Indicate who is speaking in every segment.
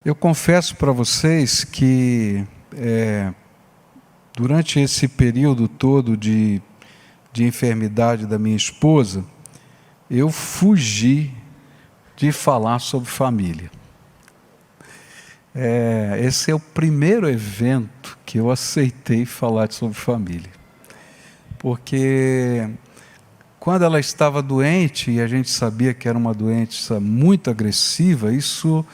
Speaker 1: Eu confesso para vocês que durante esse período todo de enfermidade da minha esposa, eu fugi de falar sobre família. Esse é o primeiro evento que eu aceitei falar sobre família. Porque quando ela estava doente, e a gente sabia que era uma doença muito agressiva, isso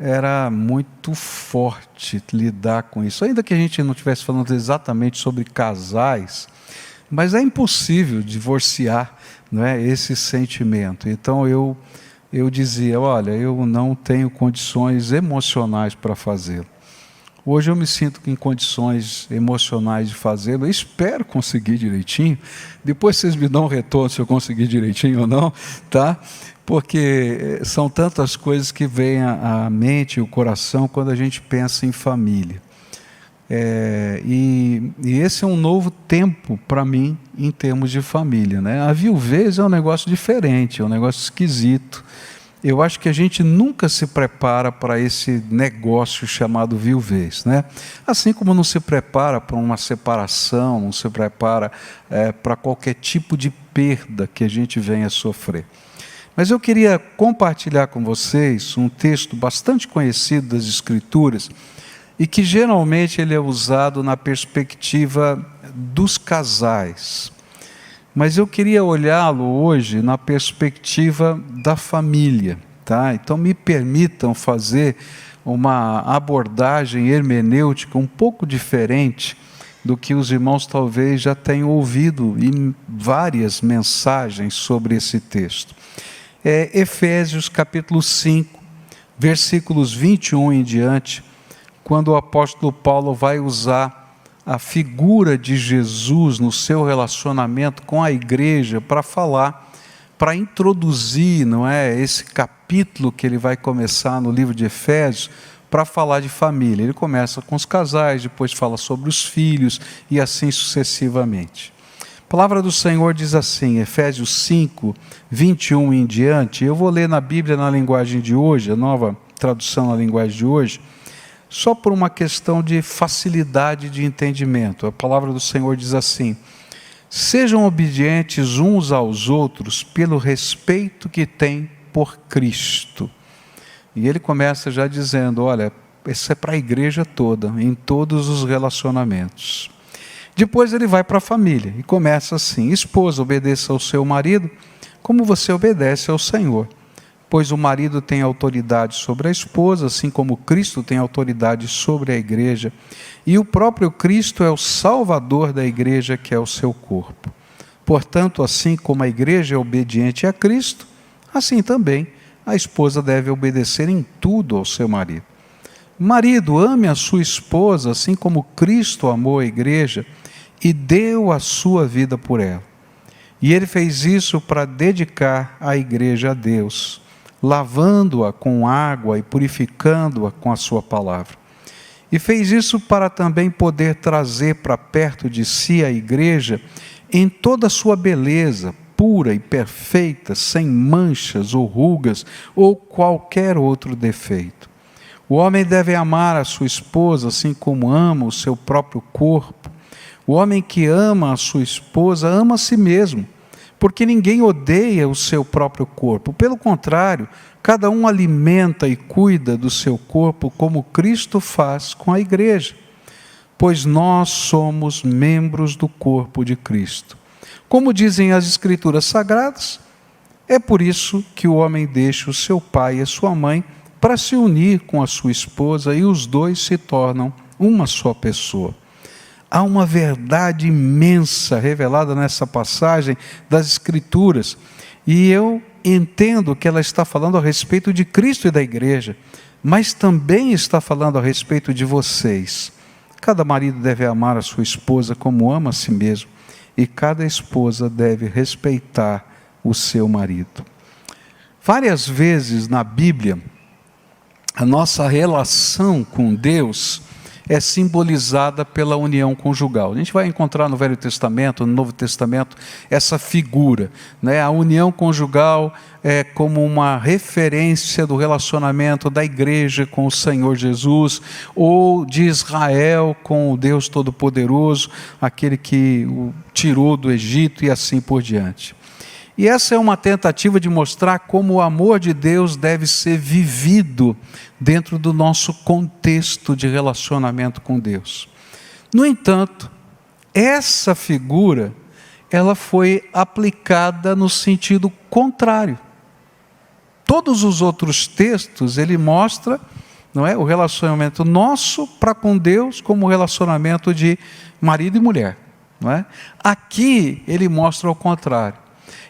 Speaker 1: era muito forte lidar com isso. Ainda que a gente não estivesse falando exatamente sobre casais, mas é impossível divorciar, não é, esse sentimento. Então eu dizia, olha, eu não tenho condições emocionais para fazê-lo. Hoje eu me sinto em condições emocionais de fazê-lo, eu espero conseguir direitinho, depois vocês me dão um retorno se eu conseguir direitinho ou não, tá? Porque são tantas coisas que vêm à mente e o coração quando a gente pensa em família. E esse é um novo tempo para mim em termos de família, né? A viuvez é um negócio diferente, é um negócio esquisito. Eu acho que a gente nunca se prepara para esse negócio chamado viuvez, né? Assim como não se prepara para uma separação, não se prepara para qualquer tipo de perda que a gente venha a sofrer. Mas eu queria compartilhar com vocês um texto bastante conhecido das Escrituras e que geralmente ele é usado na perspectiva dos casais. Mas eu queria olhá-lo hoje na perspectiva da família, tá? Então me permitam fazer uma abordagem hermenêutica um pouco diferente do que os irmãos talvez já tenham ouvido em várias mensagens sobre esse texto. Efésios capítulo 5, versículos 21 em diante, quando o apóstolo Paulo vai usar a figura de Jesus no seu relacionamento com a igreja para falar, para introduzir, não é, esse capítulo que ele vai começar no livro de Efésios, para falar de família. Ele começa com os casais, depois fala sobre os filhos e assim sucessivamente. A palavra do Senhor diz assim, Efésios 5, 21 em diante, eu vou ler na Bíblia na linguagem de hoje, a nova tradução na linguagem de hoje, só por uma questão de facilidade de entendimento. A palavra do Senhor diz assim, sejam obedientes uns aos outros pelo respeito que têm por Cristo. E ele começa já dizendo, olha, isso é para a igreja toda, em todos os relacionamentos. Depois ele vai para a família e começa assim, esposa, obedeça ao seu marido, como você obedece ao Senhor. Pois o marido tem autoridade sobre a esposa, assim como Cristo tem autoridade sobre a igreja, e o próprio Cristo é o Salvador da igreja, que é o seu corpo. Portanto, assim como a igreja é obediente a Cristo, assim também a esposa deve obedecer em tudo ao seu marido. Marido, ame a sua esposa, assim como Cristo amou a igreja e deu a sua vida por ela. E ele fez isso para dedicar a igreja a Deus, lavando-a com água e purificando-a com a sua palavra. E fez isso para também poder trazer para perto de si a igreja em toda a sua beleza, pura e perfeita, sem manchas ou rugas ou qualquer outro defeito. O homem deve amar a sua esposa assim como ama o seu próprio corpo. O homem que ama a sua esposa ama a si mesmo, porque ninguém odeia o seu próprio corpo. Pelo contrário, cada um alimenta e cuida do seu corpo como Cristo faz com a igreja, pois nós somos membros do corpo de Cristo. Como dizem as Escrituras Sagradas, é por isso que o homem deixa o seu pai e a sua mãe para se unir com a sua esposa e os dois se tornam uma só pessoa. Há uma verdade imensa revelada nessa passagem das Escrituras, e eu entendo que ela está falando a respeito de Cristo e da igreja, mas também está falando a respeito de vocês. Cada marido deve amar a sua esposa como ama a si mesmo, e cada esposa deve respeitar o seu marido. Várias vezes na Bíblia, a nossa relação com Deus é simbolizada pela união conjugal. A gente vai encontrar no Velho Testamento, no Novo Testamento, essa figura, né? A união conjugal é como uma referência do relacionamento da igreja com o Senhor Jesus, ou de Israel com o Deus Todo-Poderoso, aquele que o tirou do Egito e assim por diante. E essa é uma tentativa de mostrar como o amor de Deus deve ser vivido dentro do nosso contexto de relacionamento com Deus. No entanto, essa figura, ela foi aplicada no sentido contrário. Todos os outros textos, ele mostra, não é, o relacionamento nosso para com Deus como relacionamento de marido e mulher. Não é? Aqui, ele mostra o contrário.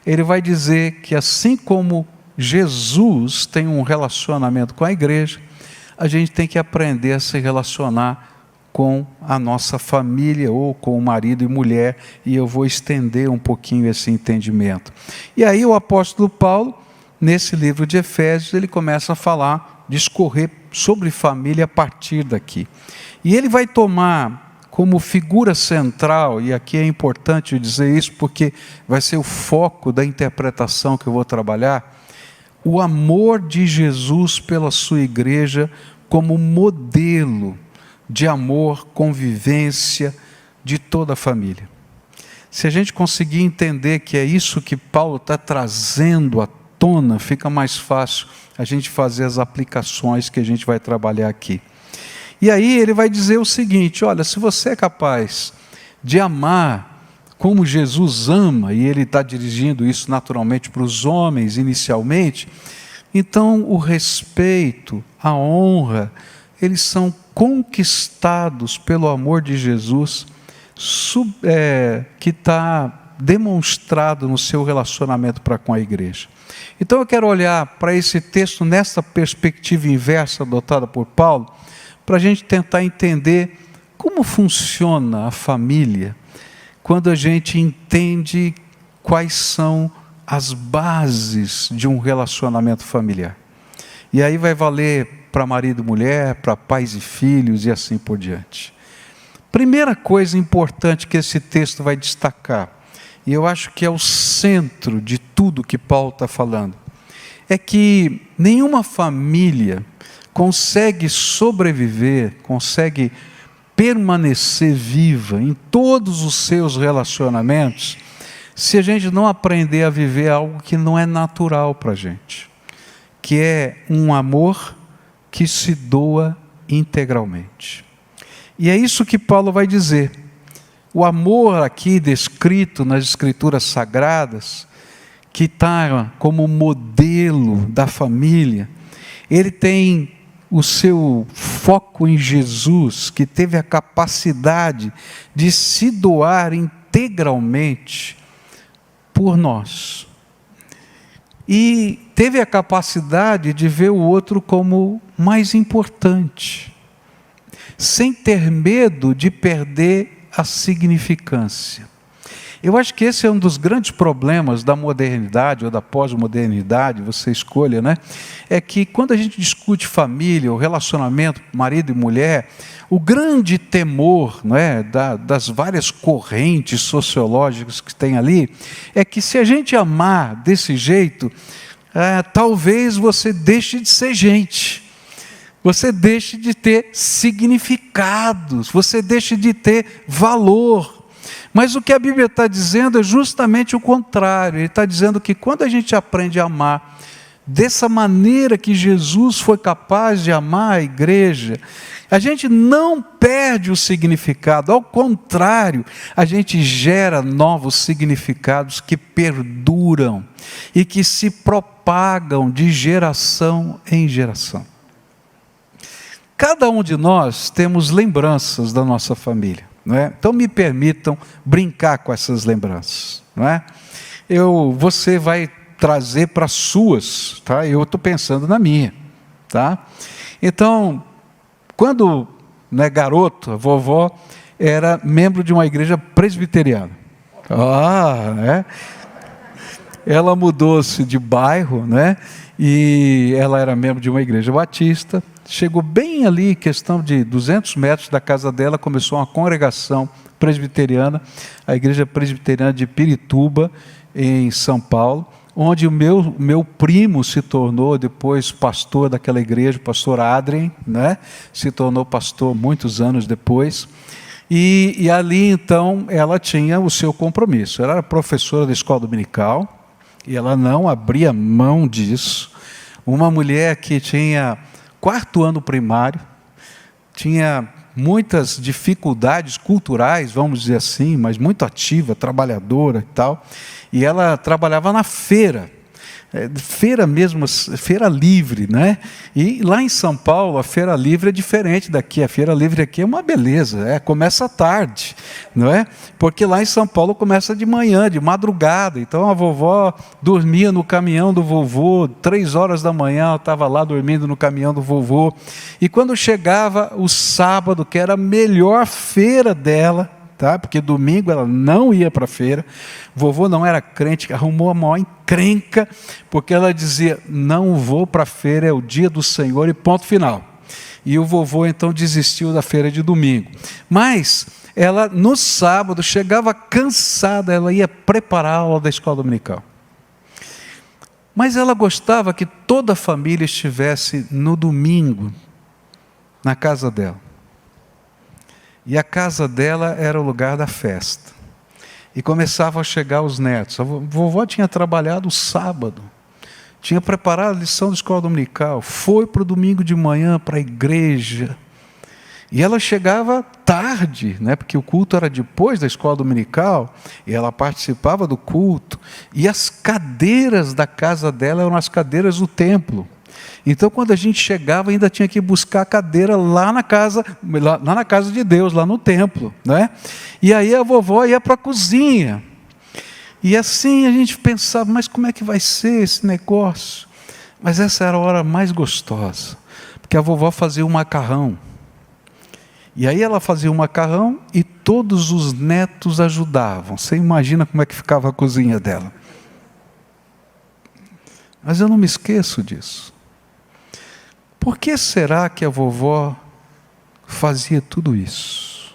Speaker 1: Ele vai dizer que assim como Jesus tem um relacionamento com a igreja, a gente tem que aprender a se relacionar com a nossa família ou com o marido e mulher, e eu vou estender um pouquinho esse entendimento. E aí o apóstolo Paulo, nesse livro de Efésios, ele começa a falar, discorrer sobre família a partir daqui. E ele vai tomar como figura central, e aqui é importante dizer isso porque vai ser o foco da interpretação que eu vou trabalhar, o amor de Jesus pela sua igreja como modelo de amor, convivência de toda a família. Se a gente conseguir entender que é isso que Paulo está trazendo à tona, fica mais fácil a gente fazer as aplicações que a gente vai trabalhar aqui. E aí ele vai dizer o seguinte, olha, se você é capaz de amar como Jesus ama, e ele está dirigindo isso naturalmente para os homens inicialmente, então o respeito, a honra, eles são conquistados pelo amor de Jesus, que está demonstrado no seu relacionamento para com a igreja. Então eu quero olhar para esse texto nessa perspectiva inversa adotada por Paulo, para a gente tentar entender como funciona a família, quando a gente entende quais são as bases de um relacionamento familiar. E aí vai valer para marido e mulher, para pais e filhos e assim por diante. Primeira coisa importante que esse texto vai destacar, e eu acho que é o centro de tudo que Paulo está falando, é que nenhuma família consegue sobreviver, consegue permanecer viva em todos os seus relacionamentos, se a gente não aprender a viver algo que não é natural para a gente, que é um amor que se doa integralmente. E é isso que Paulo vai dizer. O amor aqui descrito nas Escrituras Sagradas, que está como modelo da família, ele tem o seu foco em Jesus, que teve a capacidade de se doar integralmente por nós. E teve a capacidade de ver o outro como mais importante, sem ter medo de perder a significância. Eu acho que esse é um dos grandes problemas da modernidade ou da pós-modernidade, você escolha, né? É que quando a gente discute família, o relacionamento marido e mulher, o grande temor, não é, das várias correntes sociológicas que tem ali, é que se a gente amar desse jeito, talvez você deixe de ser gente. Você deixe de ter significados, você deixe de ter valor. Mas o que a Bíblia está dizendo é justamente o contrário. Ele está dizendo que quando a gente aprende a amar dessa maneira que Jesus foi capaz de amar a igreja, a gente não perde o significado, ao contrário, a gente gera novos significados que perduram e que se propagam de geração em geração. Cada um de nós temos lembranças da nossa família. Não é? Então me permitam brincar com essas lembranças. Não é? Você vai trazer para as suas, tá? Eu estou pensando na minha. Tá? Então, quando garoto, a vovó era membro de uma igreja presbiteriana. ela mudou-se de bairro, né? E ela era membro de uma igreja batista. Chegou bem ali, questão de 200 metros da casa dela, começou uma congregação presbiteriana, a igreja presbiteriana de Pirituba, em São Paulo, onde o meu primo se tornou depois pastor daquela igreja, o pastor Adrien, né? Se tornou pastor muitos anos depois. E ali, então, ela tinha o seu compromisso. Ela era professora da escola dominical, e ela não abria mão disso. Uma mulher que tinha 4º ano primário, tinha muitas dificuldades culturais, vamos dizer assim, mas muito ativa, trabalhadora e tal. E ela trabalhava na feira. Feira mesmo, feira livre, né? E lá em São Paulo, a feira livre é diferente daqui. A feira livre aqui é uma beleza, começa à tarde, não é? Porque lá em São Paulo começa de manhã, de madrugada. Então a vovó dormia no caminhão do vovô, 3 horas da manhã ela estava lá dormindo no caminhão do vovô. E quando chegava o sábado, que era a melhor feira dela, tá? Porque domingo ela não ia para a feira, vovô não era crente, arrumou a maior encrenca, porque ela dizia, não vou para a feira, é o dia do Senhor e ponto final. E o vovô então desistiu da feira de domingo. Mas ela no sábado chegava cansada, ela ia preparar a aula da escola dominical. Mas ela gostava que toda a família estivesse no domingo na casa dela. E a casa dela era o lugar da festa. E começavam a chegar os netos. A vovó tinha trabalhado o sábado, tinha preparado a lição da escola dominical, foi para o domingo de manhã para a igreja. E ela chegava tarde, né, porque o culto era depois da escola dominical, e ela participava do culto. E as cadeiras da casa dela eram as cadeiras do templo. Então, quando a gente chegava, ainda tinha que buscar a cadeira lá na casa de Deus, lá no templo, né? E aí a vovó ia para a cozinha. E assim a gente pensava, mas como é que vai ser esse negócio? Mas essa era a hora mais gostosa, porque a vovó fazia o macarrão. E aí ela fazia o macarrão e todos os netos ajudavam. Você imagina como é que ficava a cozinha dela. Mas eu não me esqueço disso. Por que será que a vovó fazia tudo isso?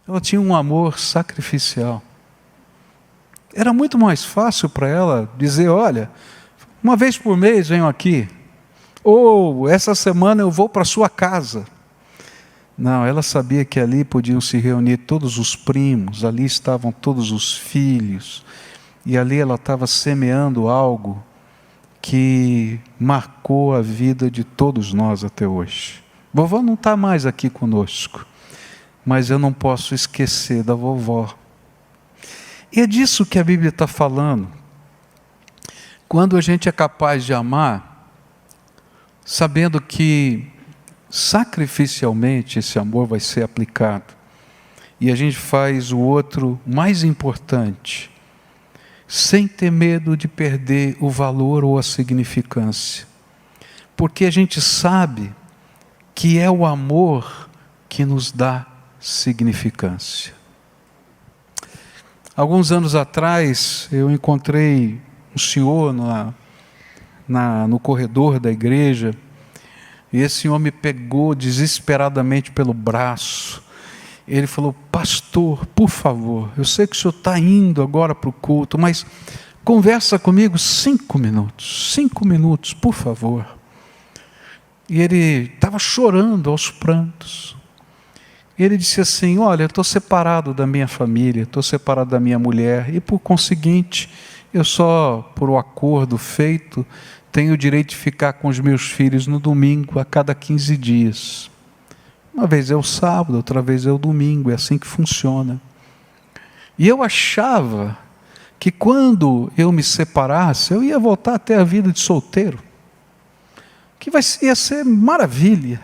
Speaker 1: Ela tinha um amor sacrificial. Era muito mais fácil para ela dizer, olha, uma vez por mês venho aqui, ou essa semana eu vou para a sua casa. Não, ela sabia que ali podiam se reunir todos os primos, ali estavam todos os filhos, e ali ela estava semeando algo que marcou a vida de todos nós até hoje. Vovó não está mais aqui conosco, mas eu não posso esquecer da vovó. E é disso que a Bíblia está falando. Quando a gente é capaz de amar, sabendo que sacrificialmente esse amor vai ser aplicado, e a gente faz o outro mais importante, sem ter medo de perder o valor ou a significância, porque a gente sabe que é o amor que nos dá significância. Alguns anos atrás, eu encontrei um senhor no corredor da igreja, e esse senhor me pegou desesperadamente pelo braço. Ele falou, pastor, por favor, eu sei que o senhor está indo agora para o culto, mas conversa comigo 5 minutos, por favor. E ele estava chorando aos prantos. E ele disse assim, olha, eu estou separado da minha família, estou separado da minha mulher, e por conseguinte, eu só, por um acordo feito, tenho o direito de ficar com os meus filhos no domingo, a cada 15 dias. Uma vez é o sábado, outra vez é o domingo, é assim que funciona. E eu achava que quando eu me separasse, eu ia voltar até a vida de solteiro, que ia ser maravilha.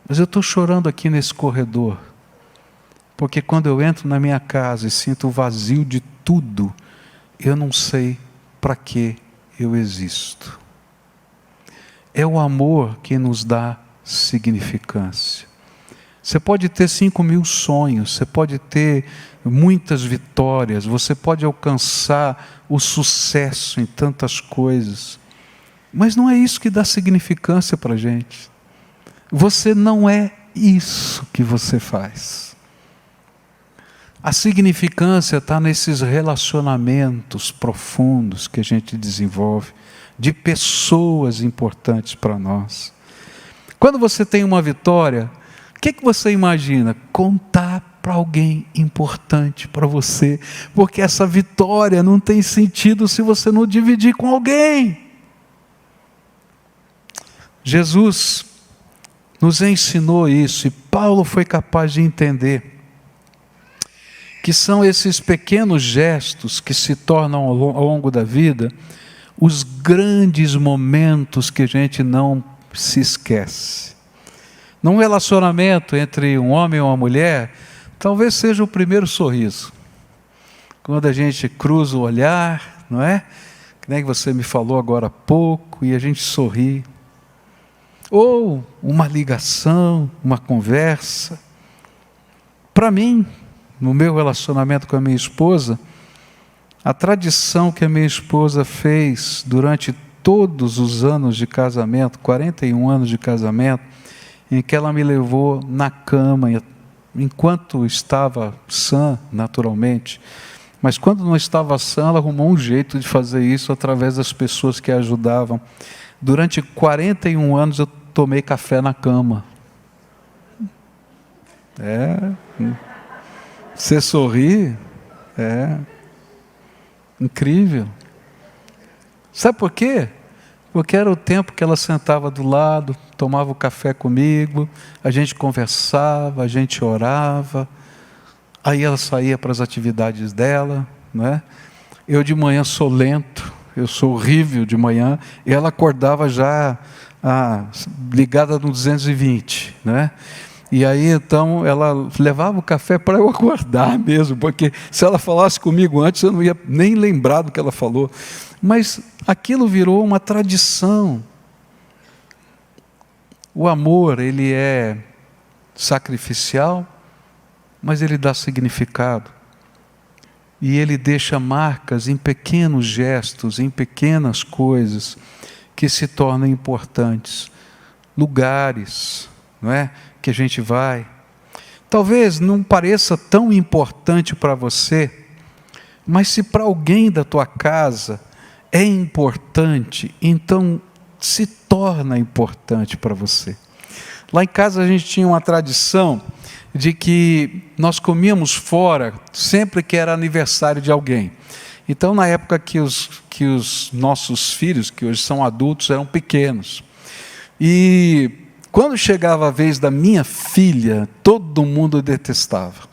Speaker 1: Mas eu estou chorando aqui nesse corredor, porque quando eu entro na minha casa e sinto o vazio de tudo, eu não sei para que eu existo. É o amor que nos dá significância. Você pode ter 5.000 sonhos, você pode ter muitas vitórias, você pode alcançar o sucesso em tantas coisas, mas não é isso que dá significância para a gente. Você não é isso que você faz. A significância está nesses relacionamentos profundos que a gente desenvolve, de pessoas importantes para nós. Quando você tem uma vitória, o que você imagina? Contar para alguém importante para você, porque essa vitória não tem sentido se você não dividir com alguém. Jesus nos ensinou isso, e Paulo foi capaz de entender que são esses pequenos gestos que se tornam ao longo da vida os grandes momentos que a gente não se esquece. Num relacionamento entre um homem e uma mulher, talvez seja o primeiro sorriso. Quando a gente cruza o olhar, não é? Que nem você me falou agora há pouco, e a gente sorri. Ou uma ligação, uma conversa. Para mim, no meu relacionamento com a minha esposa, a tradição que a minha esposa fez durante todos os anos de casamento, 41 anos de casamento, em que ela me levou na cama, enquanto estava sã, naturalmente, mas quando não estava sã, ela arrumou um jeito de fazer isso através das pessoas que a ajudavam. Durante 41 anos eu tomei café na cama. Você sorri? Incrível. Sabe por quê? Porque era o tempo que ela sentava do lado, tomava o café comigo, a gente conversava, a gente orava, aí ela saía para as atividades dela, né? Eu de manhã sou lento, eu sou horrível de manhã, e ela acordava já ligada no 220, né? E aí então ela levava o café para eu acordar mesmo, porque se ela falasse comigo antes eu não ia nem lembrar do que ela falou. Mas aquilo virou uma tradição. O amor, ele é sacrificial, mas ele dá significado. E ele deixa marcas em pequenos gestos, em pequenas coisas que se tornam importantes. Lugares, não é? Que a gente vai. Talvez não pareça tão importante para você, mas se para alguém da tua casa é importante, então se torna importante para você. Lá em casa a gente tinha uma tradição de que nós comíamos fora sempre que era aniversário de alguém. Então, na época que os nossos filhos, que hoje são adultos, eram pequenos. E quando chegava a vez da minha filha, todo mundo detestava.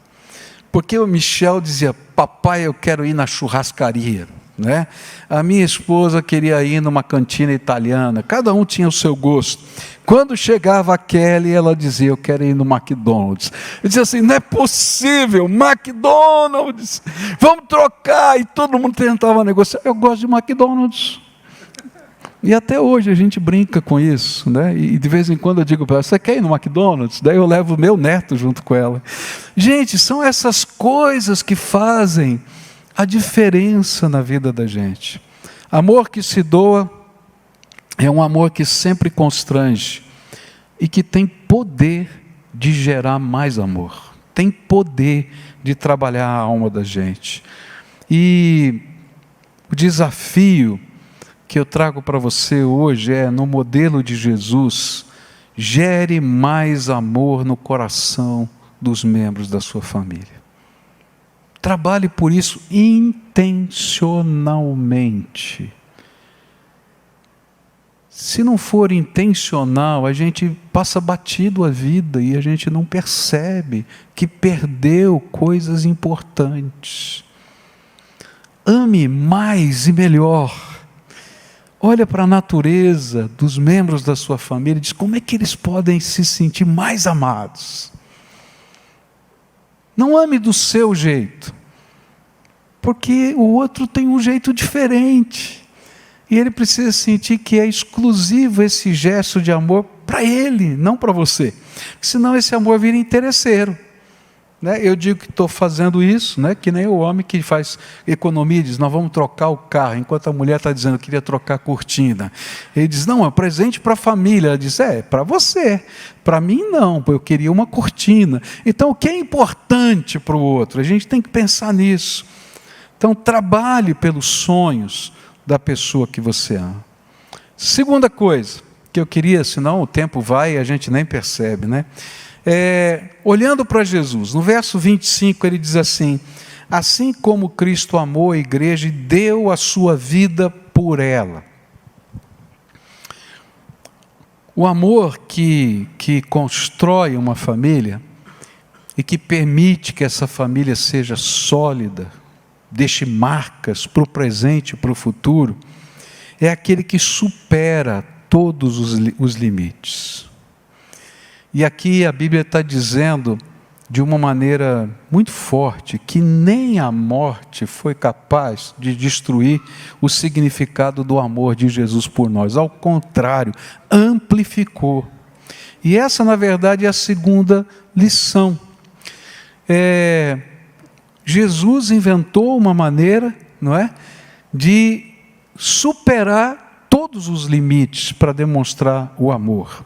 Speaker 1: Porque o Michel dizia: papai, eu quero ir na churrascaria. Né? A minha esposa queria ir numa cantina italiana, cada um tinha o seu gosto. Quando chegava a Kelly, ela dizia: eu quero ir no McDonald's. Eu dizia assim: não é possível, McDonald's, vamos trocar. E todo mundo tentava negociar. Eu gosto de McDonald's. E até hoje a gente brinca com isso, né? E de vez em quando eu digo para ela: você quer ir no McDonald's? Daí eu levo o meu neto junto com ela. Gente, são essas coisas que fazem a diferença na vida da gente. Amor que se doa é um amor que sempre constrange e que tem poder de gerar mais amor, tem poder de trabalhar a alma da gente. E o desafio que eu trago para você hoje é: no modelo de Jesus, gere mais amor no coração dos membros da sua família. Trabalhe por isso intencionalmente. Se não for intencional, a gente passa batido a vida e a gente não percebe que perdeu coisas importantes. Ame mais e melhor. Olha para a natureza dos membros da sua família e diz: como é que eles podem se sentir mais amados? Não ame do seu jeito, porque o outro tem um jeito diferente, e ele precisa sentir que é exclusivo esse gesto de amor para ele, não para você. Senão esse amor vira interesseiro. Eu digo que estou fazendo isso, que nem o homem que faz economia e diz, nós vamos trocar o carro, enquanto a mulher está dizendo, eu queria trocar a cortina. Ele diz, não, é presente para a família. Ela diz, para você, para mim não, eu queria uma cortina. Então o que é importante para o outro? A gente tem que pensar nisso. Então trabalhe pelos sonhos da pessoa que você ama. Segunda coisa que eu queria, senão o tempo vai e a gente nem percebe, olhando para Jesus, no verso 25 ele diz assim, assim como Cristo amou a igreja e deu a sua vida por ela. O amor que constrói uma família e que permite que essa família seja sólida, deixe marcas para o presente e para o futuro, é aquele que supera todos os limites. E aqui a Bíblia está dizendo, de uma maneira muito forte, que nem a morte foi capaz de destruir o significado do amor de Jesus por nós. Ao contrário, amplificou. E essa, na verdade, é a segunda lição. Jesus inventou uma maneira, de superar todos os limites para demonstrar o amor.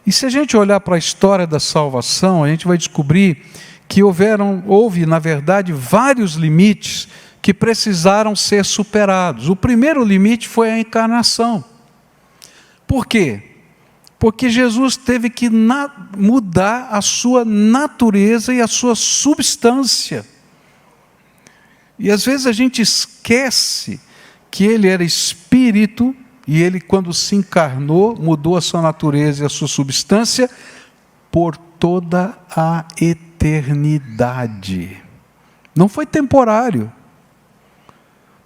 Speaker 1: E se a gente olhar para a história da salvação, a gente vai descobrir que houve, na verdade, vários limites que precisaram ser superados. O primeiro limite foi a encarnação. Por quê? Porque Jesus teve que mudar a sua natureza e a sua substância. E às vezes a gente esquece que ele era espírito, e ele, quando se encarnou, mudou a sua natureza e a sua substância por toda a eternidade. Não foi temporário.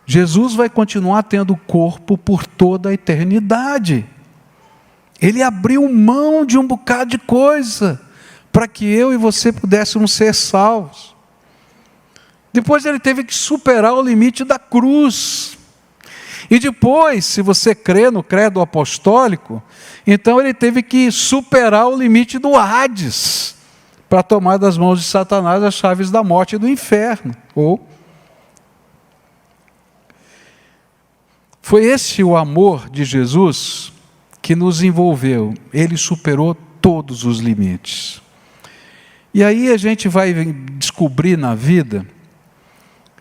Speaker 1: Jesus vai continuar tendo corpo por toda a eternidade. Ele abriu mão de um bocado de coisa, para que eu e você pudéssemos ser salvos. Depois ele teve que superar o limite da cruz. E depois, se você crê no credo apostólico, então ele teve que superar o limite do Hades, para tomar das mãos de Satanás as chaves da morte e do inferno. Foi esse o amor de Jesus que nos envolveu. Ele superou todos os limites. E aí a gente vai descobrir na vida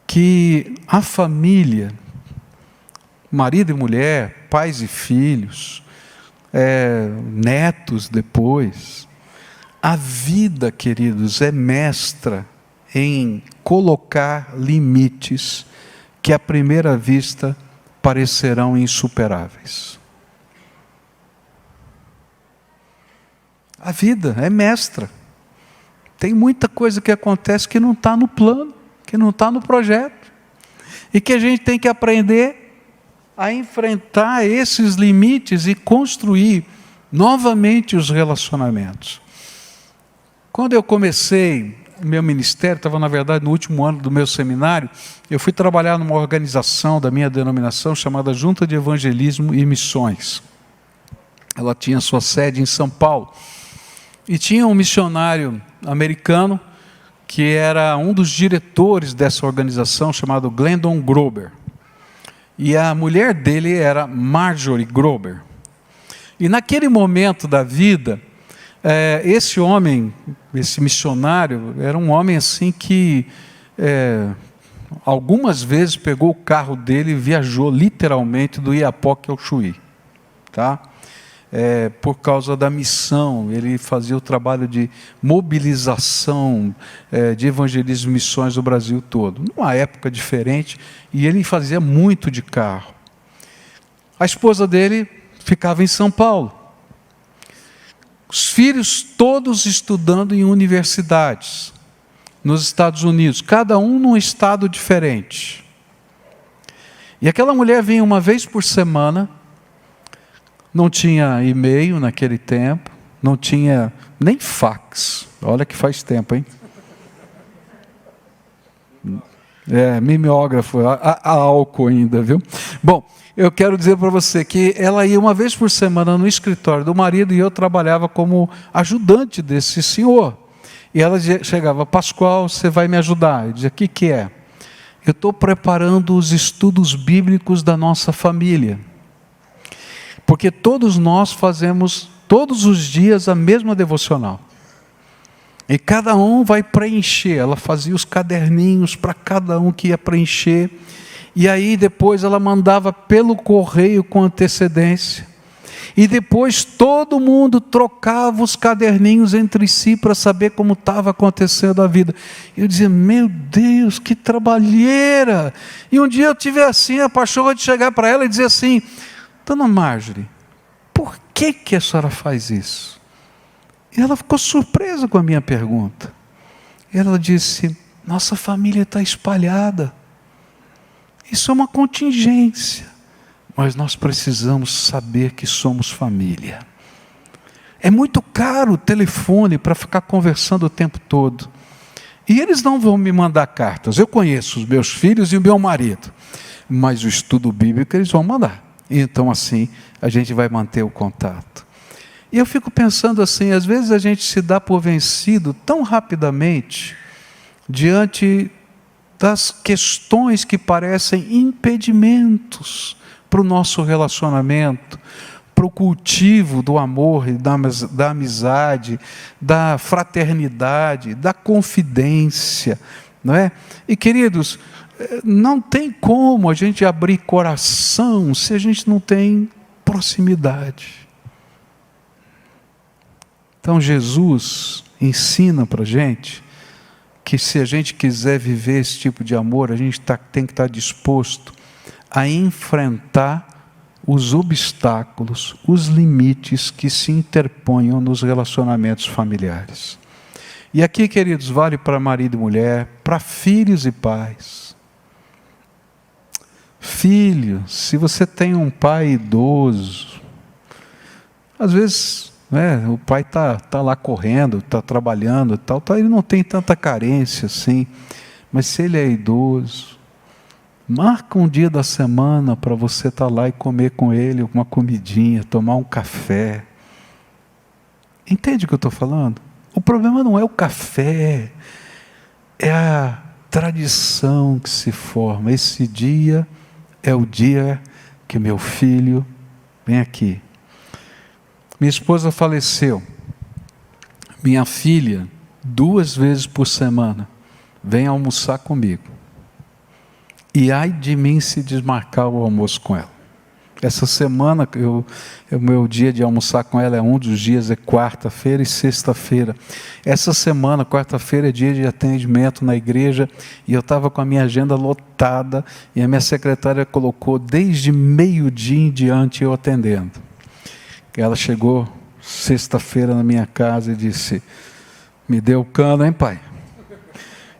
Speaker 1: que a família, marido e mulher, pais e filhos, netos depois, a vida, queridos, é mestra em colocar limites que à primeira vista parecerão insuperáveis. A vida é mestra. Tem muita coisa que acontece que não está no plano, que não está no projeto, e que a gente tem que aprender a enfrentar esses limites e construir novamente os relacionamentos. Quando eu comecei o meu ministério, estava na verdade no último ano do meu seminário, eu fui trabalhar numa organização da minha denominação chamada Junta de Evangelismo e Missões. Ela tinha sua sede em São Paulo. E tinha um missionário americano que era um dos diretores dessa organização, chamado Glendon Gruber. E a mulher dele era Marjorie Gruber. E naquele momento da vida, esse homem, esse missionário, era um homem assim que algumas vezes pegou o carro dele e viajou literalmente do Iapoque ao Chuí. Tá? Por causa da missão, ele fazia o trabalho de mobilização, de evangelismo e missões do Brasil todo, numa época diferente, e ele fazia muito de carro. A esposa dele ficava em São Paulo, os filhos todos estudando em universidades, nos Estados Unidos, cada um num estado diferente. E aquela mulher vinha uma vez por semana. Não tinha e-mail naquele tempo, não tinha nem fax. Olha que faz tempo, hein? Mimeógrafo, a álcool ainda, viu? Bom, eu quero dizer para você que ela ia uma vez por semana no escritório do marido e eu trabalhava como ajudante desse senhor. E ela chegava: Pascoal, você vai me ajudar? Eu dizia: o que é? Eu estou preparando os estudos bíblicos da nossa família. Porque todos nós fazemos, todos os dias, a mesma devocional. E cada um vai preencher. Ela fazia os caderninhos para cada um que ia preencher. E aí depois ela mandava pelo correio com antecedência. E depois todo mundo trocava os caderninhos entre si para saber como estava acontecendo a vida. Eu dizia: meu Deus, que trabalheira! E um dia eu tive assim a paixão de chegar para ela e dizer assim: Dona Marjorie, por que a senhora faz isso? E ela ficou surpresa com a minha pergunta. Ela disse: nossa família está espalhada. Isso é uma contingência. Mas nós precisamos saber que somos família. É muito caro o telefone para ficar conversando o tempo todo. E eles não vão me mandar cartas. Eu conheço os meus filhos e o meu marido. Mas o estudo bíblico eles vão mandar. Então assim, a gente vai manter o contato. E eu fico pensando assim, às vezes a gente se dá por vencido tão rapidamente, diante das questões que parecem impedimentos para o nosso relacionamento, para o cultivo do amor, da amizade, da fraternidade, da confidência, não é? E queridos, não tem como a gente abrir coração se a gente não tem proximidade. Então Jesus ensina para a gente que se a gente quiser viver esse tipo de amor, a gente tem que estar disposto a enfrentar os obstáculos, os limites que se interponham nos relacionamentos familiares. E aqui, queridos, vale para marido e mulher, para filhos e pais. Filho, se você tem um pai idoso, às vezes, o pai tá lá correndo, está trabalhando, ele não tem tanta carência assim, mas se ele é idoso, marca um dia da semana para você estar lá e comer com ele uma comidinha, tomar um café. Entende o que eu estou falando? O problema não é o café, é a tradição que se forma. Esse dia é o dia que meu filho vem aqui. Minha esposa faleceu. Minha filha, 2 vezes por semana, vem almoçar comigo. E ai de mim se desmarcar o almoço com ela. Essa semana, o meu dia de almoçar com ela um dos dias é quarta-feira e sexta-feira. Essa semana, quarta-feira, é dia de atendimento na igreja, e eu estava com a minha agenda lotada, e a minha secretária colocou desde meio-dia em diante eu atendendo. Ela chegou sexta-feira na minha casa e disse: me deu cano, hein, pai?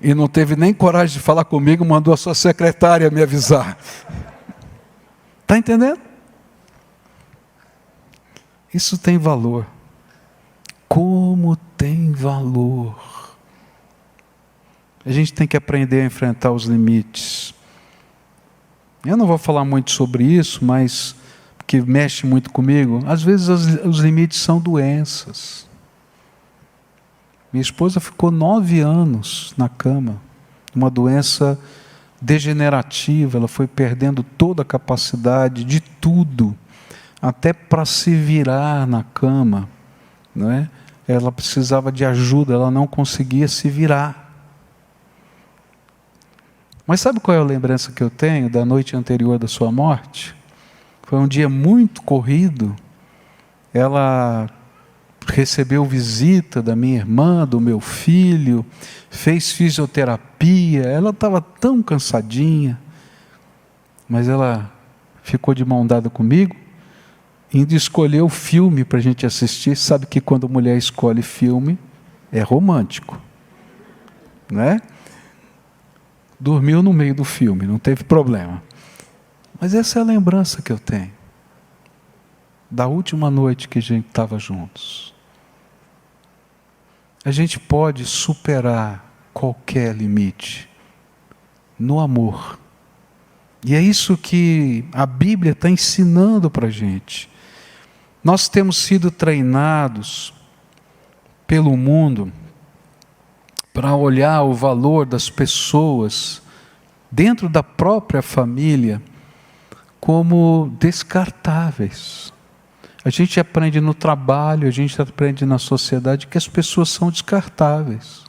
Speaker 1: E não teve nem coragem de falar comigo, mandou a sua secretária me avisar. Está entendendo? Isso tem valor. Como tem valor. A gente tem que aprender a enfrentar os limites. Eu não vou falar muito sobre isso, mas que mexe muito comigo. Às vezes os limites são doenças. Minha esposa ficou 9 anos na cama, uma doença degenerativa, ela foi perdendo toda a capacidade de tudo, até para se virar na cama, não é? Ela precisava de ajuda, ela não conseguia se virar. Mas sabe qual é a lembrança que eu tenho da noite anterior da sua morte? Foi um dia muito corrido, ela recebeu visita da minha irmã, do meu filho, fez fisioterapia, ela estava tão cansadinha, mas ela ficou de mão dada comigo, ainda escolheu o filme para a gente assistir. Sabe que quando a mulher escolhe filme, é romântico, né? Dormiu no meio do filme, não teve problema. Mas essa é a lembrança que eu tenho, da última noite que a gente estava juntos. A gente pode superar qualquer limite no amor, E é isso que a Bíblia está ensinando para a gente. Nós temos sido treinados pelo mundo para olhar o valor das pessoas dentro da própria família como descartáveis. A gente aprende no trabalho, a gente aprende na sociedade que as pessoas são descartáveis.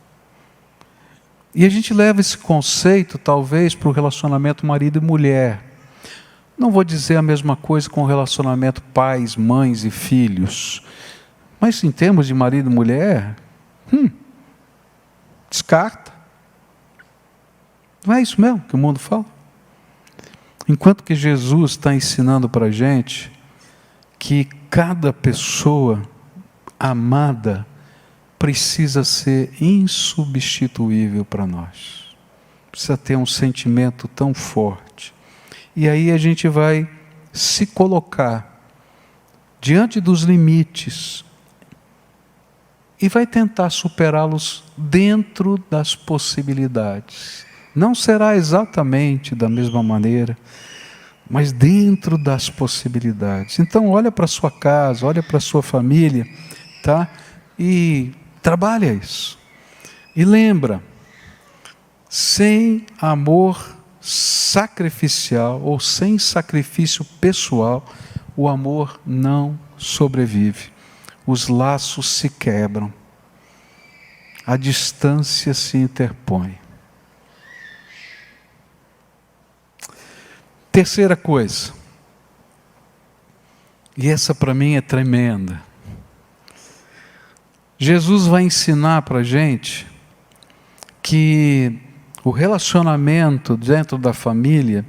Speaker 1: E a gente leva esse conceito, talvez, para o relacionamento marido e mulher. Não vou dizer a mesma coisa com o relacionamento pais, mães e filhos. Mas em termos de marido e mulher, descarta. Não é isso mesmo que o mundo fala? Enquanto que Jesus está ensinando para a gente que cada pessoa amada precisa ser insubstituível para nós. Precisa ter um sentimento tão forte. E aí a gente vai se colocar diante dos limites e vai tentar superá-los dentro das possibilidades. Não será exatamente da mesma maneira, mas dentro das possibilidades. Então olha para a sua casa, olha para a sua família, tá? E trabalha isso. E lembra, sem amor sacrificial ou sem sacrifício pessoal, o amor não sobrevive. Os laços se quebram. A distância se interpõe. Terceira coisa, e essa para mim é tremenda. Jesus vai ensinar para a gente que o relacionamento dentro da família,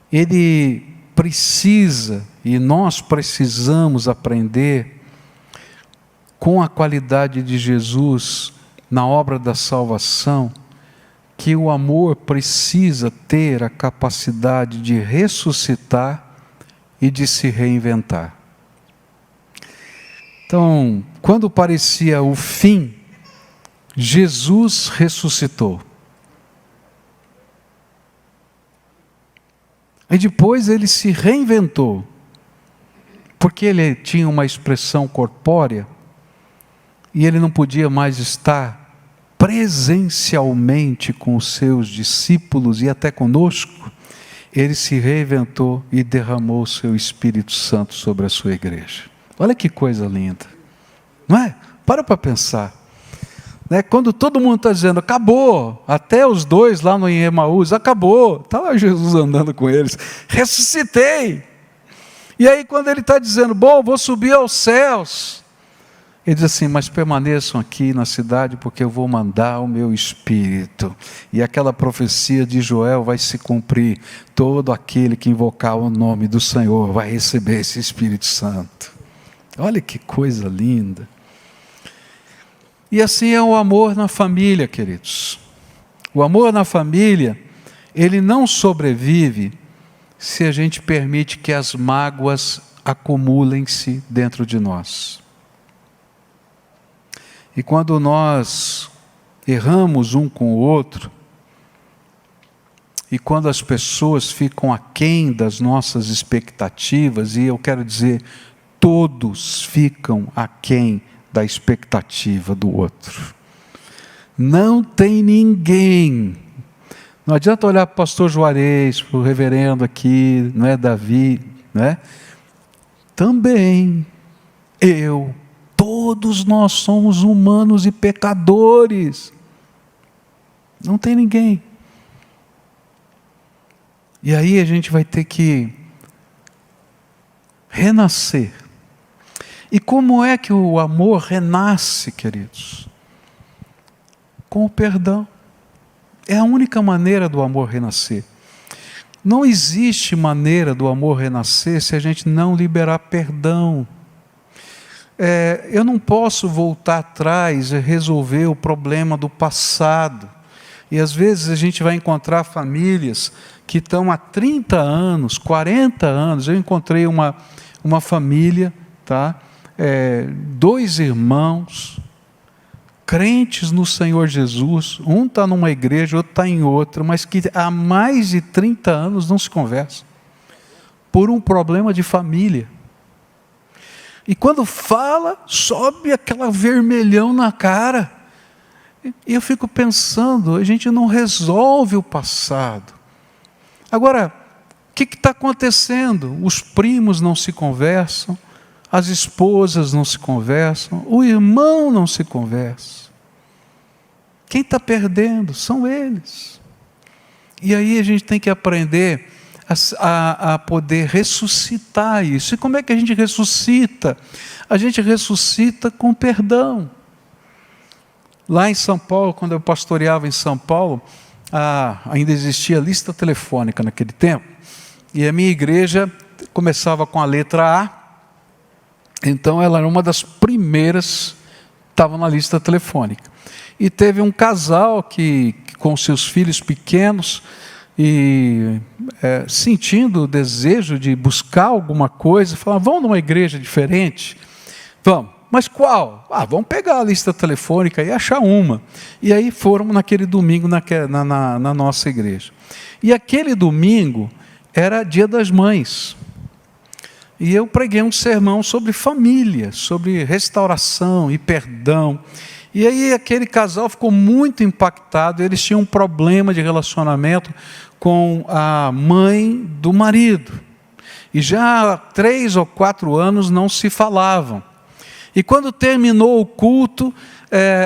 Speaker 1: ele precisa, e nós precisamos aprender com a qualidade de Jesus na obra da salvação, que o amor precisa ter a capacidade de ressuscitar e de se reinventar. Então, quando parecia o fim, Jesus ressuscitou. E depois ele se reinventou, porque ele tinha uma expressão corpórea e ele não podia mais estar presencialmente com os seus discípulos e até conosco. Ele se reinventou e derramou o seu Espírito Santo sobre a sua igreja. Olha que coisa linda, não é? Para pensar. Quando todo mundo está dizendo, acabou, até os dois lá no Emaús, acabou, está lá Jesus andando com eles, ressuscitei. E aí quando ele está dizendo, bom, vou subir aos céus, ele diz assim, mas permaneçam aqui na cidade, porque eu vou mandar o meu Espírito. E aquela profecia de Joel vai se cumprir. Todo aquele que invocar o nome do Senhor vai receber esse Espírito Santo. Olha que coisa linda. E assim é o amor na família, queridos. O amor na família, ele não sobrevive se a gente permite que as mágoas acumulem-se dentro de nós. E quando nós erramos um com o outro, e quando as pessoas ficam aquém das nossas expectativas, e eu quero dizer, todos ficam aquém da expectativa do outro. Não tem ninguém. Não adianta olhar para o pastor Juarez, para o reverendo aqui, não é Davi, não é? Também, todos nós somos humanos e pecadores. Não tem ninguém. E aí a gente vai ter que renascer. E como é que o amor renasce, queridos? Com o perdão. É a única maneira do amor renascer. Não existe maneira do amor renascer se a gente não liberar perdão. Eu não posso voltar atrás e resolver o problema do passado. E às vezes a gente vai encontrar famílias que estão há 30 anos, 40 anos. Eu encontrei uma família, tá? 2 irmãos, crentes no Senhor Jesus, um está numa igreja, outro está em outra, mas que há mais de 30 anos não se conversam, por um problema de família. E quando fala, sobe aquela vermelhão na cara. E eu fico pensando, a gente não resolve o passado. Agora, o que está acontecendo? Os primos não se conversam, as esposas não se conversam, o irmão não se conversa. Quem está perdendo são eles. E aí a gente tem que aprender a poder ressuscitar isso. E como é que a gente ressuscita? A gente ressuscita com perdão. Lá em São Paulo, quando eu pastoreava em São Paulo, ainda existia lista telefônica naquele tempo, e a minha igreja começava com a letra A, então ela era uma das primeiras, estava na lista telefônica. E teve um casal que com seus filhos pequenos, e sentindo o desejo de buscar alguma coisa, falaram, vamos numa igreja diferente? Vamos. Mas qual? Vamos pegar a lista telefônica e achar uma. E aí foram naquele domingo na nossa igreja. E aquele domingo era Dia das Mães. E eu preguei um sermão sobre família, sobre restauração e perdão. E aí aquele casal ficou muito impactado, eles tinham um problema de relacionamento com a mãe do marido. E já há 3 ou 4 anos não se falavam. E quando terminou o culto,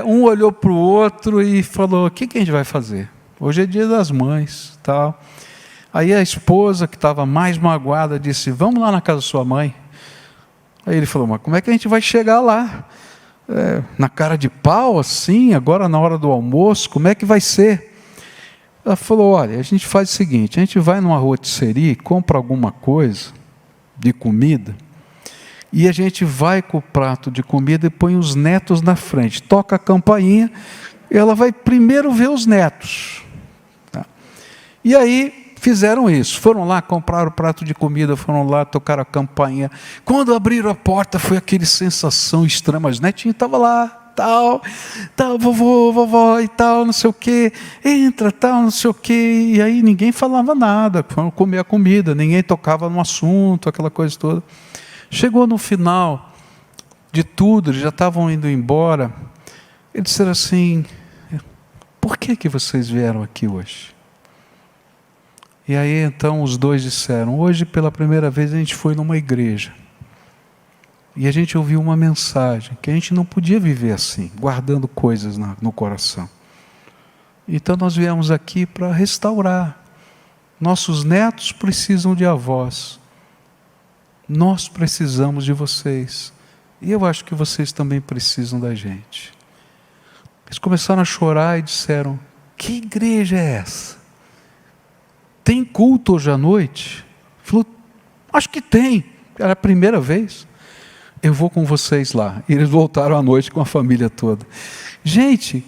Speaker 1: um olhou para o outro e falou, o que a gente vai fazer? Hoje é Dia das Mães, tal. Aí a esposa, que estava mais magoada, disse, vamos lá na casa da sua mãe. Aí ele falou, mas como é que a gente vai chegar lá? Na cara de pau, assim, agora na hora do almoço, como é que vai ser? Ela falou, olha, a gente faz o seguinte, a gente vai numa rotisserie, compra alguma coisa de comida, e a gente vai com o prato de comida e põe os netos na frente, toca a campainha, e ela vai primeiro ver os netos. Tá? E aí fizeram isso, foram lá, compraram o prato de comida, foram lá, tocaram a campainha. Quando abriram a porta, foi aquele sensação estranha, mas o netinho estava lá, tal, vovô, vovó e tal, não sei o quê, entra, tal, não sei o quê, e aí ninguém falava nada, foram comer a comida, ninguém tocava no assunto, aquela coisa toda. Chegou no final de tudo, eles já estavam indo embora, eles disseram assim, por que vocês vieram aqui hoje? E aí então os dois disseram, hoje pela primeira vez a gente foi numa igreja, e a gente ouviu uma mensagem, que a gente não podia viver assim, guardando coisas no coração. Então nós viemos aqui para restaurar, nossos netos precisam de avós, nós precisamos de vocês, e eu acho que vocês também precisam da gente. Eles começaram a chorar e disseram, que igreja é essa? Tem culto hoje à noite? Falou, acho que tem, era a primeira vez. Eu vou com vocês lá. E eles voltaram à noite com a família toda. Gente,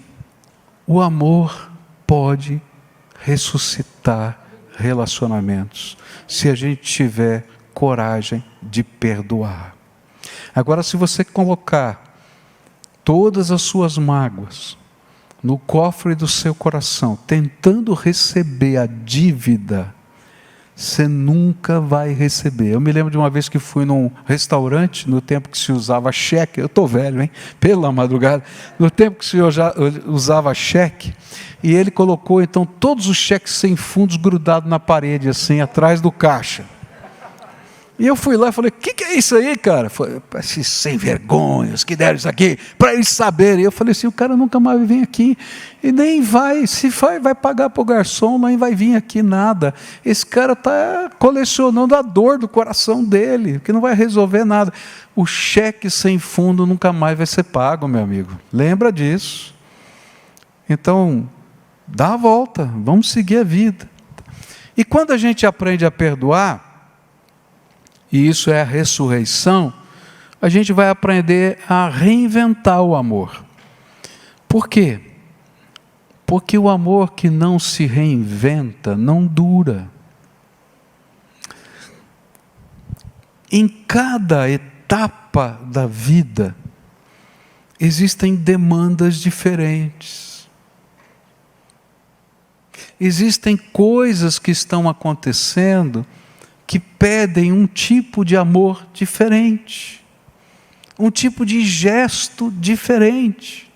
Speaker 1: o amor pode ressuscitar relacionamentos, se a gente tiver coragem de perdoar. Agora, se você colocar todas as suas mágoas no cofre do seu coração, tentando receber a dívida, você nunca vai receber. Eu me lembro de uma vez que fui num restaurante, no tempo que se usava cheque, eu estou velho, hein? Pela madrugada, no tempo que se usava cheque, e ele colocou então todos os cheques sem fundos grudados na parede, assim, atrás do caixa. E eu fui lá e falei, o que é isso aí, cara? Falei, esses sem vergonhas que deram isso aqui, para eles saberem. Eu falei assim, o cara nunca mais vem aqui, e nem vai, se vai pagar para o garçom, nem vai vir aqui nada. Esse cara está colecionando a dor do coração dele, que não vai resolver nada. O cheque sem fundo nunca mais vai ser pago, meu amigo. Lembra disso. Então, dá a volta, vamos seguir a vida. E quando a gente aprende a perdoar, e isso é a ressurreição, a gente vai aprender a reinventar o amor. Por quê? Porque o amor que não se reinventa não dura. Em cada etapa da vida, existem demandas diferentes. Existem coisas que estão acontecendo que pedem um tipo de amor diferente, um tipo de gesto diferente.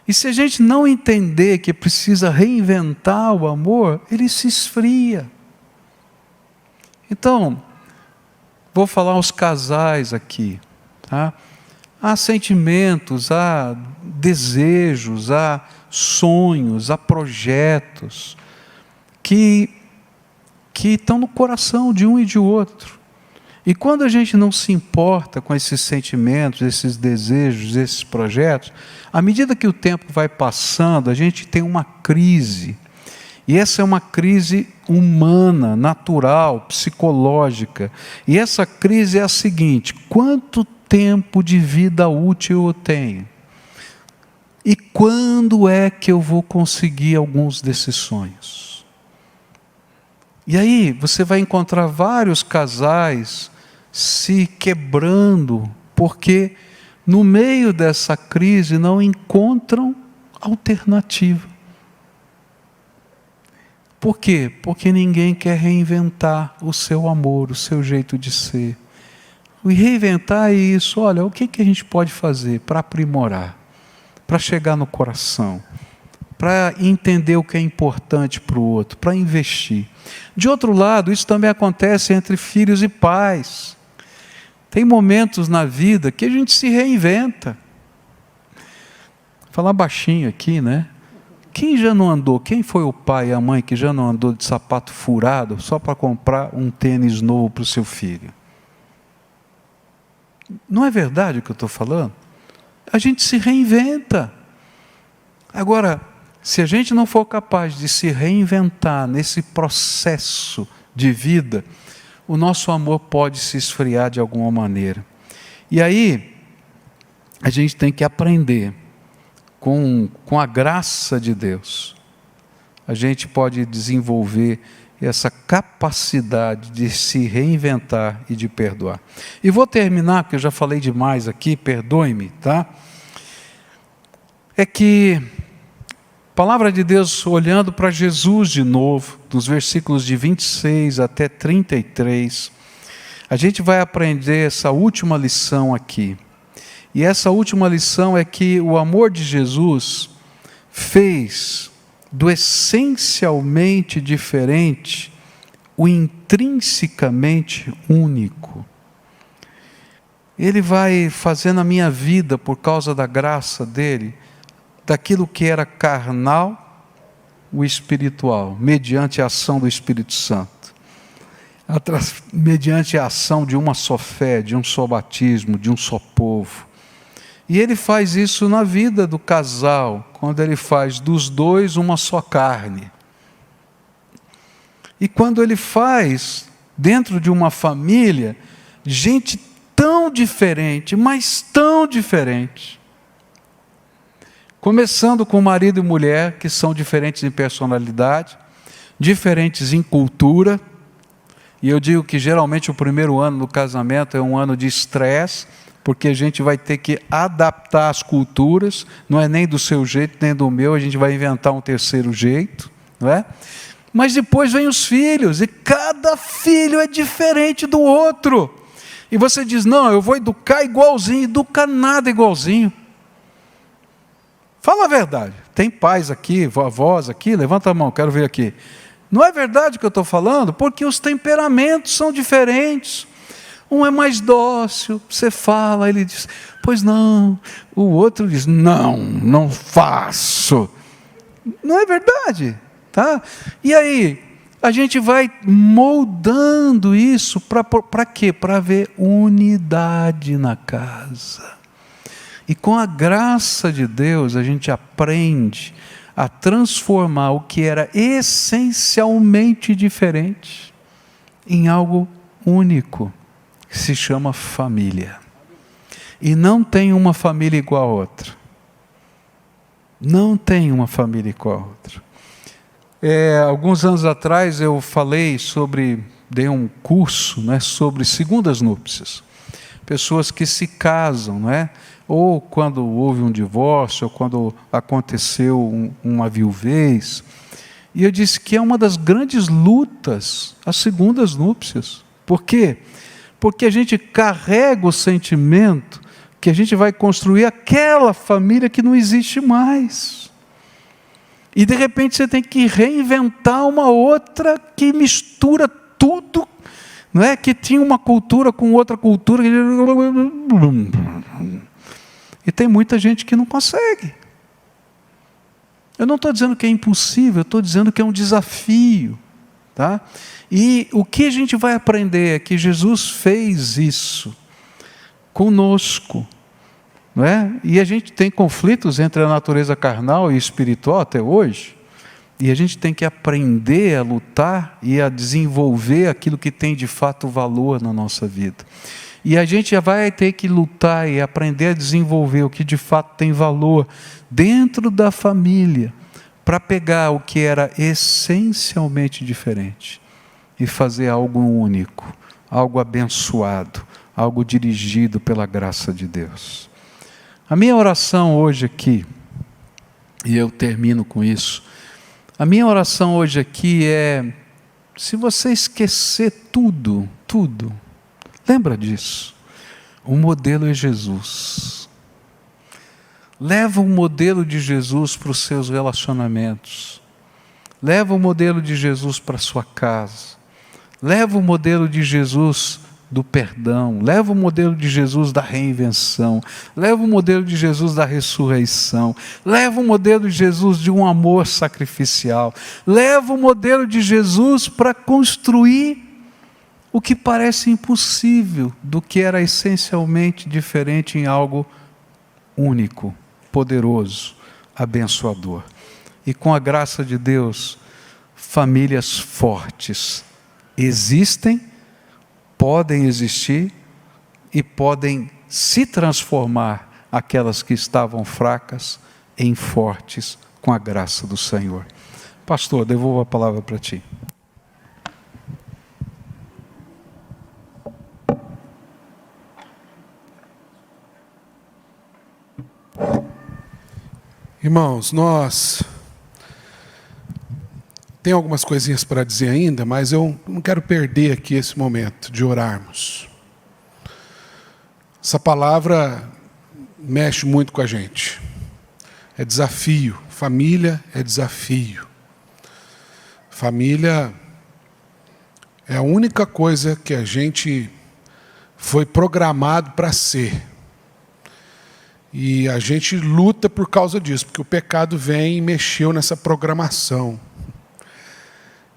Speaker 1: E se a gente não entender que precisa reinventar o amor, ele se esfria. Então, vou falar aos casais aqui, tá? Há sentimentos, há desejos, há sonhos, há projetos que estão no coração de um e de outro. E quando a gente não se importa com esses sentimentos, esses desejos, esses projetos, à medida que o tempo vai passando, a gente tem uma crise. E essa é uma crise humana, natural, psicológica. E essa crise é a seguinte: quanto tempo de vida útil eu tenho? E quando é que eu vou conseguir alguns desses sonhos? E aí você vai encontrar vários casais se quebrando, porque no meio dessa crise não encontram alternativa. Por quê? Porque ninguém quer reinventar o seu amor, o seu jeito de ser. E reinventar é isso. Olha, o que a gente pode fazer para aprimorar, para chegar no coração, para entender o que é importante para o outro, para investir. De outro lado, isso também acontece entre filhos e pais. Tem momentos na vida que a gente se reinventa. Vou falar baixinho aqui, né? Quem já não andou, quem foi o pai e a mãe que já não andou de sapato furado só para comprar um tênis novo para o seu filho? Não é verdade o que eu estou falando? A gente se reinventa. Agora, se a gente não for capaz de se reinventar nesse processo de vida, o nosso amor pode se esfriar de alguma maneira. E aí, a gente tem que aprender, com a graça de Deus, a gente pode desenvolver essa capacidade de se reinventar e de perdoar. E vou terminar, porque eu já falei demais aqui, perdoe-me, tá? É que a palavra de Deus, olhando para Jesus de novo, dos versículos de 26 até 33, a gente vai aprender essa última lição aqui. E essa última lição é que o amor de Jesus fez do essencialmente diferente o intrinsecamente único. Ele vai fazer na minha vida, por causa da graça dele, daquilo que era carnal, o espiritual, mediante a ação do Espírito Santo. Mediante a ação de uma só fé, de um só batismo, de um só povo. E ele faz isso na vida do casal, quando ele faz dos dois uma só carne. E quando ele faz, dentro de uma família, gente tão diferente, mas tão diferente. Começando com marido e mulher, que são diferentes em personalidade, diferentes em cultura. E eu digo que geralmente o primeiro ano do casamento é um ano de estresse, porque a gente vai ter que adaptar as culturas, não é nem do seu jeito, nem do meu, a gente vai inventar um terceiro jeito, não é? Mas depois vem os filhos, e cada filho é diferente do outro. E você diz, não, eu vou educar igualzinho, educa nada igualzinho. Fala a verdade, tem pais aqui, avós aqui, levanta a mão, quero ver aqui. Não é verdade o que eu estou falando? Porque os temperamentos são diferentes. Um é mais dócil, você fala, ele diz, pois não. O outro diz, não faço. Não é verdade, tá? E aí, a gente vai moldando isso para quê? Para haver unidade na casa. E com a graça de Deus, a gente aprende a transformar o que era essencialmente diferente em algo único, que se chama família. E não tem uma família igual a outra. Não tem uma família igual a outra. Alguns anos atrás eu falei dei um curso, né, sobre segundas núpcias. pessoas que se casam, não é? Ou quando houve um divórcio, ou quando aconteceu uma viuvez. E eu disse que é uma das grandes lutas, as segundas núpcias. Por quê? Porque a gente carrega o sentimento que a gente vai construir aquela família que não existe mais. E de repente você tem que reinventar uma outra que mistura tudo, não é? Que tinha uma cultura com outra cultura. E tem muita gente que não consegue. Eu não estou dizendo que é impossível, eu estou dizendo que é um desafio. Tá? E o que a gente vai aprender é que Jesus fez isso conosco. Não é? E a gente tem conflitos entre a natureza carnal e espiritual até hoje. E a gente tem que aprender a lutar e a desenvolver aquilo que tem de fato valor na nossa vida. E a gente já vai ter que lutar e aprender a desenvolver o que de fato tem valor dentro da família, para pegar o que era essencialmente diferente e fazer algo único, algo abençoado, algo dirigido pela graça de Deus. A minha oração hoje aqui, e eu termino com isso, a minha oração hoje aqui é, se você esquecer tudo, lembra disso, o modelo é Jesus. Leva o modelo de Jesus para os seus relacionamentos. Leva o modelo de Jesus para a sua casa. Leva o modelo de Jesus do perdão. Leva o modelo de Jesus da reinvenção. Leva o modelo de Jesus da ressurreição. Leva o modelo de Jesus de um amor sacrificial. Leva o modelo de Jesus para construir o que parece impossível do que era essencialmente diferente em algo único, poderoso, abençoador. E com a graça de Deus, famílias fortes existem, podem existir e podem se transformar aquelas que estavam fracas em fortes com a graça do Senhor. Pastor, devolvo a palavra para ti.
Speaker 2: Irmãos, nós tem algumas coisinhas para dizer ainda, mas eu não quero perder aqui esse momento de orarmos. Essa palavra mexe muito com a gente. É desafio. Família é desafio. Família é a única coisa que a gente foi programado para ser. E a gente luta por causa disso, porque o pecado vem e mexeu nessa programação.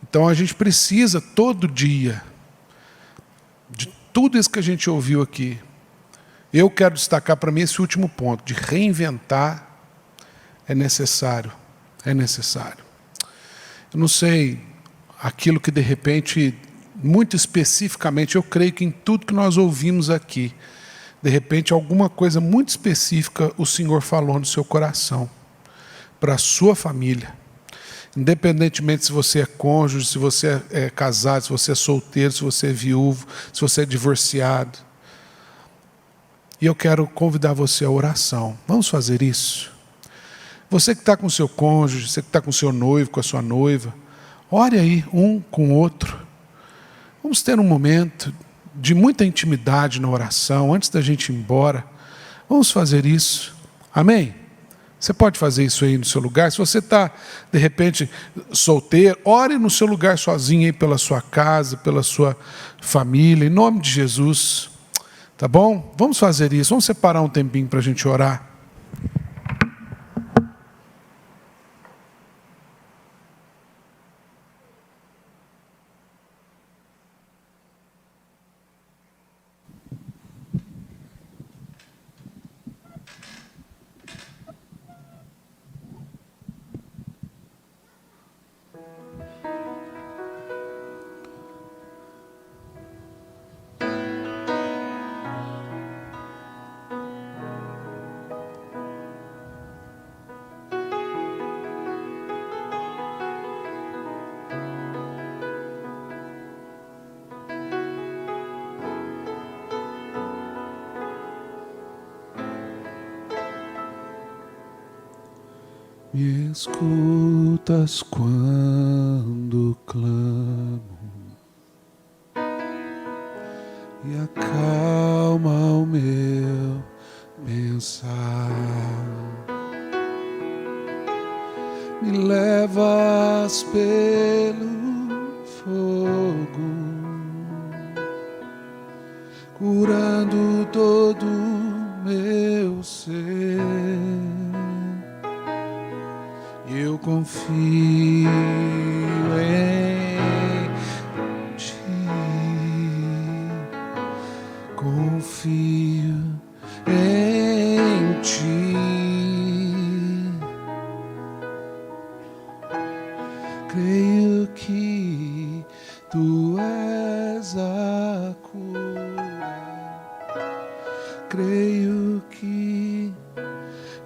Speaker 2: Então a gente precisa todo dia, de tudo isso que a gente ouviu aqui, eu quero destacar para mim esse último ponto, de reinventar é necessário, é necessário. Eu não sei, aquilo que de repente, muito especificamente, eu creio que em tudo que nós ouvimos aqui, de repente alguma coisa muito específica o Senhor falou no seu coração, para a sua família. Independentemente se você é cônjuge, se você é casado, se você é solteiro, se você é viúvo, se você é divorciado. E eu quero convidar você à oração. Vamos fazer isso? Você que está com o seu cônjuge, você que está com o seu noivo, com a sua noiva, ore aí um com o outro. Vamos ter um momento de muita intimidade na oração, antes da gente ir embora. Vamos fazer isso. Amém? Você pode fazer isso aí no seu lugar. Se você está, de repente, solteiro, ore no seu lugar sozinho aí pela sua casa, pela sua família, em nome de Jesus. Tá bom? Vamos fazer isso. Vamos separar um tempinho para a gente orar. Me escutas quando clamo e acalma o meu pensar. Me levas pelo fogo, curando todo meu ser. Eu confio em Ti, confio em Ti. Creio que Tu és a cura, creio que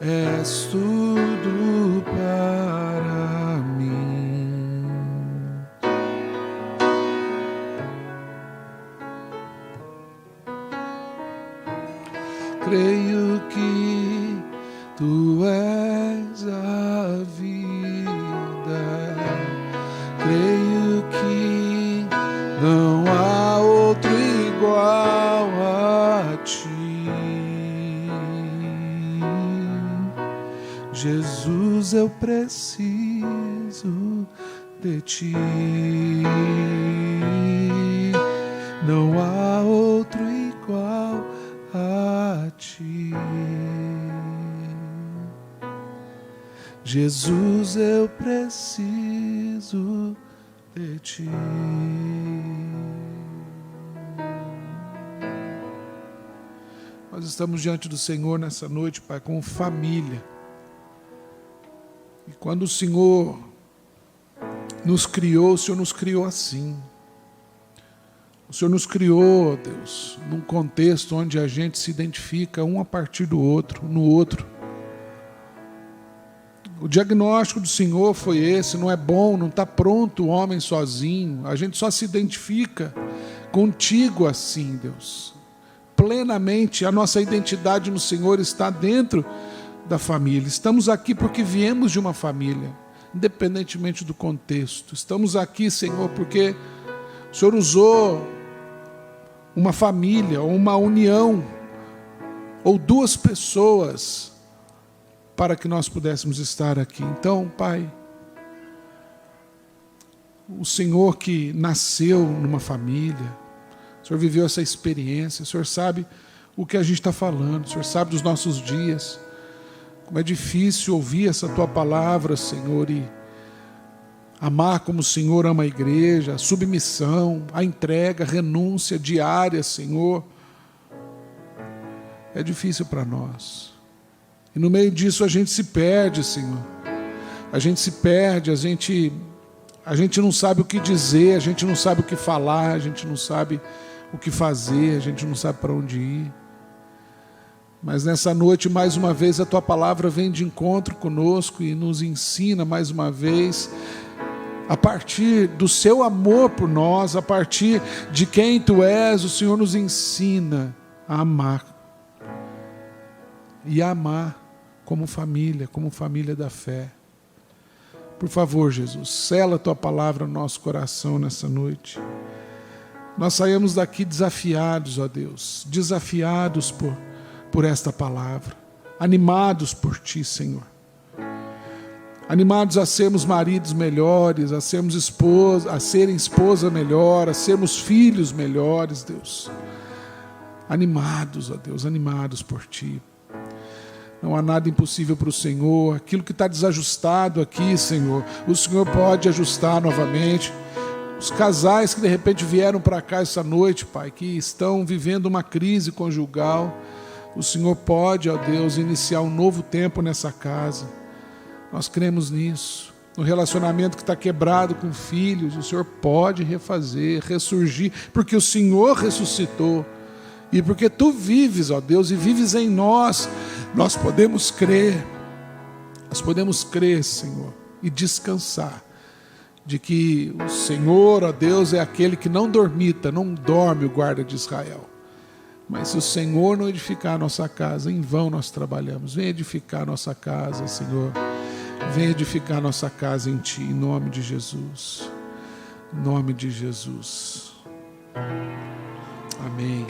Speaker 2: és tudo para mim. Creio que Tu és a vida, creio que não há outro igual a Ti. Jesus, eu preciso de Ti. Não há outro igual a Ti. Jesus, eu preciso de Ti. Nós estamos diante do Senhor nessa noite, Pai, com família. E quando o Senhor nos criou, o Senhor nos criou assim. O Senhor nos criou, Deus, num contexto onde a gente se identifica um a partir do outro, no outro. O diagnóstico do Senhor foi esse: não é bom, não está pronto o homem sozinho. A gente só se identifica contigo assim, Deus. Plenamente, a nossa identidade no Senhor está dentro da família. Estamos aqui porque viemos de uma família, independentemente do contexto. Estamos aqui, Senhor, porque o Senhor usou uma família, ou uma união, ou duas pessoas, para que nós pudéssemos estar aqui. Então, Pai, o Senhor que nasceu numa família, o Senhor viveu essa experiência, o Senhor sabe o que a gente está falando, o Senhor sabe dos nossos dias, como é difícil ouvir essa Tua palavra, Senhor, e amar como o Senhor ama a igreja, a submissão, a entrega, a renúncia diária, Senhor. É difícil para nós. E no meio disso a gente se perde, Senhor. A gente se perde, a gente não sabe o que dizer, a gente não sabe o que falar, a gente não sabe o que fazer, a gente não sabe para onde ir. Mas nessa noite, mais uma vez, a Tua palavra vem de encontro conosco e nos ensina mais uma vez, a partir do Seu amor por nós, a partir de quem Tu és, o Senhor nos ensina a amar. E a amar como família da fé. Por favor, Jesus, sela a Tua palavra no nosso coração nessa noite. Nós saímos daqui desafiados, ó Deus, desafiados por esta palavra, animados por Ti, Senhor. Animados a sermos maridos melhores, a serem esposa melhor, a sermos filhos melhores, Deus. Animados, ó Deus, animados por Ti. Não há nada impossível para o Senhor. Aquilo que está desajustado aqui, Senhor, o Senhor pode ajustar novamente. Os casais que de repente vieram para cá essa noite, Pai, que estão vivendo uma crise conjugal, o Senhor pode, ó Deus, iniciar um novo tempo nessa casa. Nós cremos nisso. No relacionamento que está quebrado com filhos, o Senhor pode refazer, ressurgir, porque o Senhor ressuscitou. E porque Tu vives, ó Deus, e vives em nós, nós podemos crer, Senhor, e descansar de que o Senhor, ó Deus, é aquele que não dormita, não dorme o guarda de Israel. Mas se o Senhor não edificar a nossa casa, em vão nós trabalhamos. Vem edificar a nossa casa, Senhor. Vem edificar nossa casa em Ti, em nome de Jesus. Em nome de Jesus. Amém.